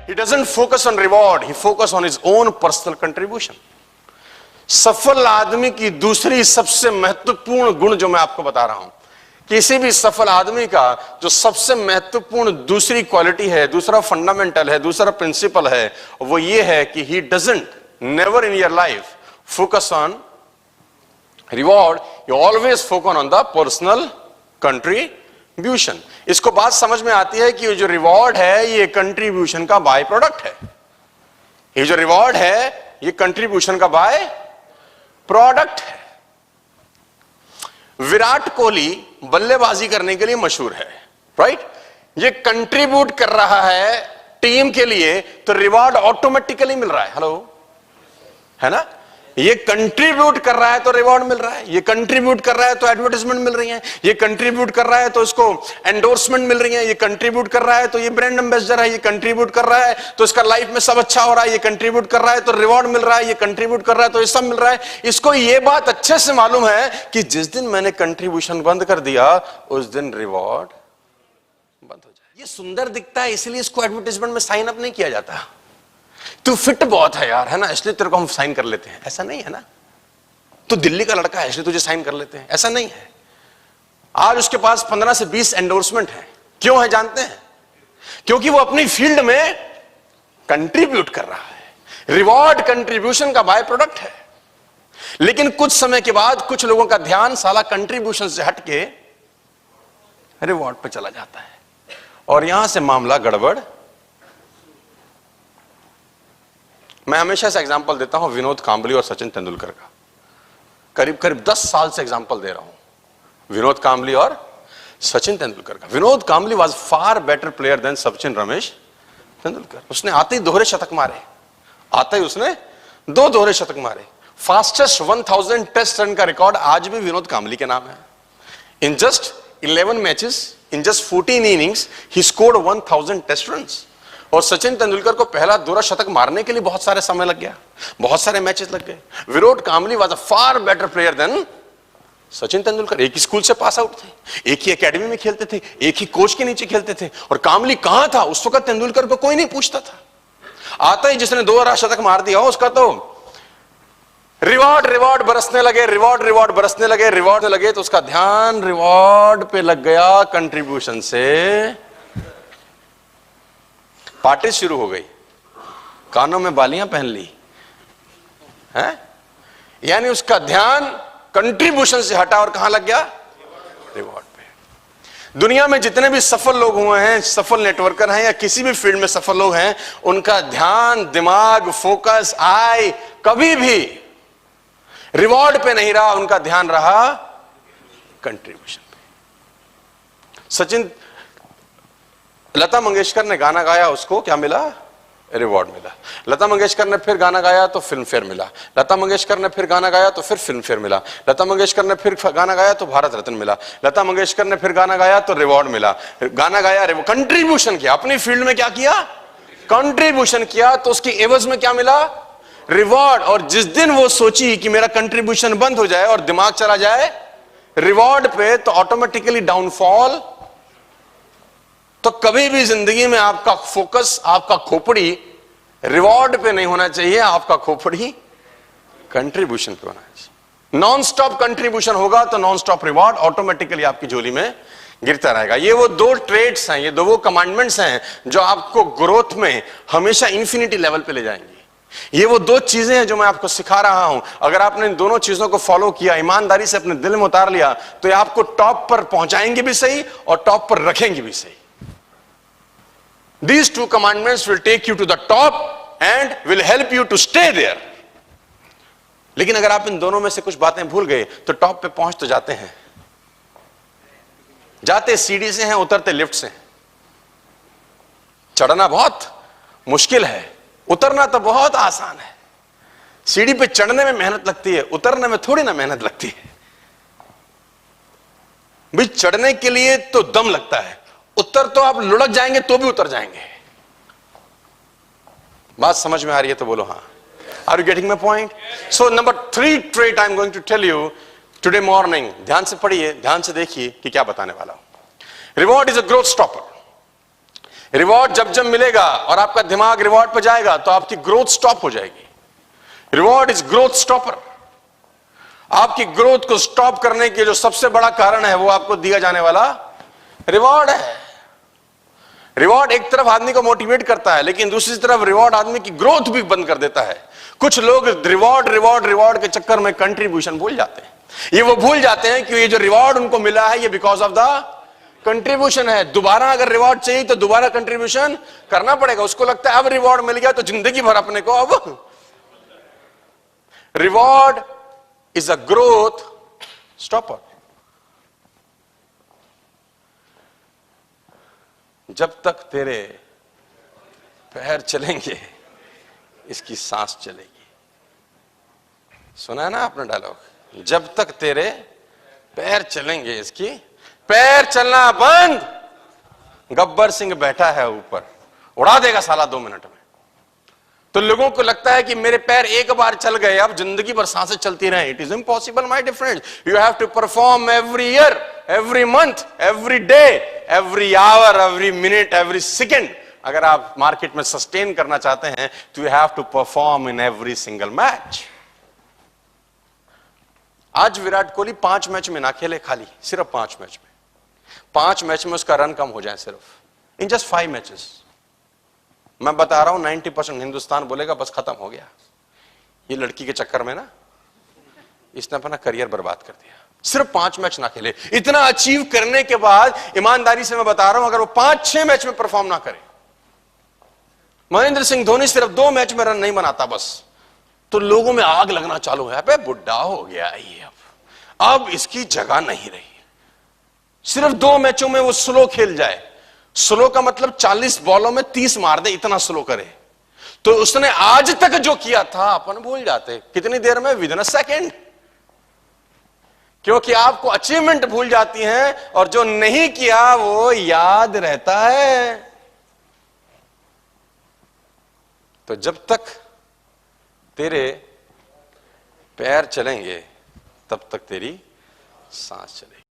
He doesn't focus on reward, he focus on his own personal contribution. सफल आदमी की दूसरी सबसे महत्वपूर्ण गुण जो मैं आपको बता रहा हूं, किसी भी सफल आदमी का जो सबसे महत्वपूर्ण दूसरी क्वालिटी है, दूसरा फंडामेंटल है, दूसरा प्रिंसिपल है, वो ये है कि he doesn't never in your life focus on reward, you always focus on the personal contribution. इसको बात समझ में आती है कि ये जो रिवॉर्ड है ये कंट्रीब्यूशन का बाय प्रोडक्ट है. ये जो रिवॉर्ड है ये कंट्रीब्यूशन का बाय प्रोडक्ट है. विराट कोहली बल्लेबाजी करने के लिए मशहूर है, राइट? ये कंट्रीब्यूट कर रहा है टीम के लिए तो रिवॉर्ड ऑटोमेटिकली मिल रहा है. हेलो, है ना? ये कंट्रीब्यूट कर रहा है तो रिवॉर्ड मिल रहा है. ये कंट्रीब्यूट कर रहा है तो एडवर्टाइजमेंट मिल रही है. ये कंट्रीब्यूट कर रहा है तो इसको एंडोर्समेंट मिल रही है. ये कंट्रीब्यूट कर रहा है तो ये ब्रांड एम्बेसडर है. ये कंट्रीब्यूट कर रहा है तो इसका लाइफ में सब अच्छा हो रहा है. ये कंट्रीब्यूट कर रहा है तो रिवॉर्ड मिल रहा है. ये कंट्रीब्यूट कर रहा है तो ये सब मिल रहा है. इसको ये बात अच्छे से मालूम है कि जिस दिन मैंने कंट्रीब्यूशन बंद कर दिया उस दिन रिवॉर्ड बंद हो जाए. ये सुंदर दिखता है इसलिए इसको एडवर्टाइजमेंट में साइन अप नहीं किया जाता. तू फिट बहुत है यार, है ना, इसलिए तेरे को हम साइन कर लेते हैं. ऐसा नहीं है ना. तू दिल्ली का लड़का है इसलिए तुझे साइन कर लेते हैं. ऐसा नहीं है. आज उसके पास 15 से 20 एंडोर्समेंट है. क्यों है जानते हैं? क्योंकि वो अपनी फील्ड में कंट्रीब्यूट कर रहा है. रिवॉर्ड कंट्रीब्यूशन का बाय प्रोडक्ट है. लेकिन कुछ समय के बाद कुछ लोगों का ध्यान साला कंट्रीब्यूशन से हटके रिवॉर्ड पे चला जाता है और यहां से मामला गड़बड़. मैं हमेशा से एग्जांपल देता हूं विनोद कांबली और सचिन तेंदुलकर का. करीब करीब 10 साल से एग्जांपल दे रहा हूं विनोद कांबली और सचिन तेंदुलकर का. Vinod Kambli was far better player than Sachin Ramesh Tendulkar. उसने आते ही दोहरे शतक मारे. आते ही उसने 2 दोहरे शतक मारे. फास्टेस्ट 1000 टेस्ट रन का रिकॉर्ड आज भी विनोद कांबली के नाम है. In just 11 matches, in just 14 innings he scored 1000 test runs. और सचिन तेंदुलकर को पहला दोहरा शतक मारने के लिए बहुत सारे समय लग गया, बहुत सारे मैचेस लग गए. Virat Kambli was a far better player than Sachin Tendulkar. एक ही स्कूल से पास आउट थे, एक ही एकेडमी में खेलते थे, एक ही कोच के नीचे खेलते थे. और कांबली कहां था उस वक्त तेंदुलकर को कोई नहीं पूछता था. आता ही जिसने दोहरा शतक मार दिया उसका तो रिवॉर्ड बरसने लगे. रिवॉर्ड बरसने लगे. रिवॉर्ड लगे तो उसका ध्यान रिवॉर्ड पे लग गया कंट्रीब्यूशन से. पार्टी शुरू हो गई, कानों में बालियां पहन ली है. यानी उसका ध्यान कंट्रीब्यूशन से हटा और कहां लग गया? रिवॉर्ड पे. दुनिया में जितने भी सफल लोग हुए हैं, सफल नेटवर्कर हैं या किसी भी फील्ड में सफल लोग हैं, उनका ध्यान, दिमाग, फोकस, आय कभी भी रिवॉर्ड पे नहीं रहा. उनका ध्यान रहा कंट्रीब्यूशन पे. सचिन, लता मंगेशकर ने गाना गाया, उसको क्या मिला? रिवॉर्ड मिला. लता मंगेशकर ने फिर गाना गाया तो फिल्म फेयर मिला. लता मंगेशकर ने फिर गाना गाया तो फिर फिल्म फेयर मिला. लता मंगेशकर ने फिर गाना गाया तो भारत रत्न मिला. लता मंगेशकर ने फिर गाना गाया तो रिवॉर्ड मिला. गाना गाया, कंट्रीब्यूशन किया, अपनी फील्ड में क्या किया? कंट्रीब्यूशन किया. तो उसकी एवज में क्या मिला? रिवॉर्ड. और जिस दिन वो सोची कि मेरा कंट्रीब्यूशन बंद हो जाए और दिमाग चला जाए रिवॉर्ड पे, तो ऑटोमेटिकली डाउनफॉल. तो कभी भी जिंदगी में आपका फोकस, आपका खोपड़ी रिवॉर्ड पे नहीं होना चाहिए. आपका खोपड़ी कंट्रीब्यूशन पे होना चाहिए. नॉन स्टॉप कंट्रीब्यूशन होगा तो नॉन स्टॉप रिवॉर्ड ऑटोमेटिकली आपकी झोली में गिरता रहेगा. ये वो 2 ट्रेड्स हैं, ये वो कमांडमेंट्स हैं जो आपको ग्रोथ में हमेशा इंफिनिटी लेवल पे ले जाएंगी. ये वो 2 चीजें हैं जो मैं आपको सिखा रहा हूं. अगर आपने इन दोनों चीजों को फॉलो किया, ईमानदारी से अपने दिल में उतार लिया, तो ये आपको टॉप पर पहुंचाएंगे भी सही और टॉप पर रखेंगे भी सही. These 2 commandments will take you to the top and will help you to stay there. लेकिन अगर आप इन दोनों में से कुछ बातें भूल गए तो टॉप पे पहुंच तो जाते हैं, जाते सीढ़ी से हैं, उतरते लिफ्ट से. चढ़ना बहुत मुश्किल है, उतरना तो बहुत आसान है. सीढ़ी पे चढ़ने में मेहनत लगती है, उतरने में थोड़ी ना मेहनत लगती है. भाई चढ़ने के लिए तो दम लगता है, उत्तर तो आप लुढ़क जाएंगे तो भी उतर जाएंगे. बात समझ में आ रही है तो बोलो हां. Are you getting my point? So number 3 trait I'm going to tell you today morning. ध्यान से पढ़िए, ध्यान से देखिए कि क्या बताने वाला हूं. Reward is a growth stopper. Reward जब जब मिलेगा और आपका दिमाग रिवॉर्ड पर जाएगा तो आपकी ग्रोथ स्टॉप हो जाएगी. Reward is growth stopper. आपकी ग्रोथ को स्टॉप करने के जो सबसे बड़ा कारण है वो आपको दिया जाने वाला रिवॉर्ड है. रिवॉर्ड एक तरफ आदमी को मोटिवेट करता है, लेकिन दूसरी तरफ रिवॉर्ड आदमी की ग्रोथ भी बंद कर देता है. कुछ लोग रिवॉर्ड के चक्कर में कंट्रीब्यूशन भूल जाते हैं. ये वो भूल जाते हैं कि ये जो रिवॉर्ड उनको मिला है ये बिकॉज ऑफ द कंट्रीब्यूशन है. दोबारा अगर रिवॉर्ड चाहिए तो दोबारा कंट्रीब्यूशन करना पड़ेगा. उसको लगता है अब रिवॉर्ड मिल गया तो जिंदगी भर अपने को अब. Reward is a growth stopper. जब तक तेरे पैर चलेंगे इसकी सांस चलेगी. सुना है ना आपने डायलॉग, जब तक तेरे पैर चलेंगे इसकी. पैर चलना बंद, गब्बर सिंह बैठा है ऊपर, उड़ा देगा साला 2 मिनट में. तो लोगों को लगता है कि मेरे पैर एक बार चल गए अब जिंदगी भर सांसें चलती रहें. It is impossible my dear friends. You have to perform every year, every month, every day, every hour, every minute, every second. अगर आप मार्केट में सस्टेन करना चाहते हैं तो you have to perform in every single match. आज Virat Kohli 5 match में ना खेले, खाली सिर्फ 5 मैच में. 5 मैच में उसका रन कम हो जाए सिर्फ इन जस्ट 5 मैचेस. मैं बता रहा हूं 90% हिंदुस्तान बोलेगा बस खत्म हो गया. ये लड़की के चक्कर में ना इसने अपना करियर बर्बाद कर दिया. सिर्फ 5 मैच ना खेले. इतना अचीव करने के बाद ईमानदारी से मैं बता रहा हूं अगर वो 5-6 मैच में परफॉर्म ना करे. महेंद्र सिंह धोनी सिर्फ 2 मैच में रन नहीं बनाता बस, तो लोगों में आग लगना चालू है. अबे बुढ़ा हो गया ये, अब इसकी जगह नहीं रही. सिर्फ 2 मैचों में वो स्लो खेल जाए. स्लो का मतलब 40 बॉलों में 30 मार दे, इतना स्लो करे. तो उसने आज तक जो किया था अपन भूल जाते. कितनी देर में? With in a second. क्योंकि आपको अचीवमेंट भूल जाती हैं और जो नहीं किया वो याद रहता है. तो जब तक तेरे पैर चलेंगे तब तक तेरी सांस चलेगी.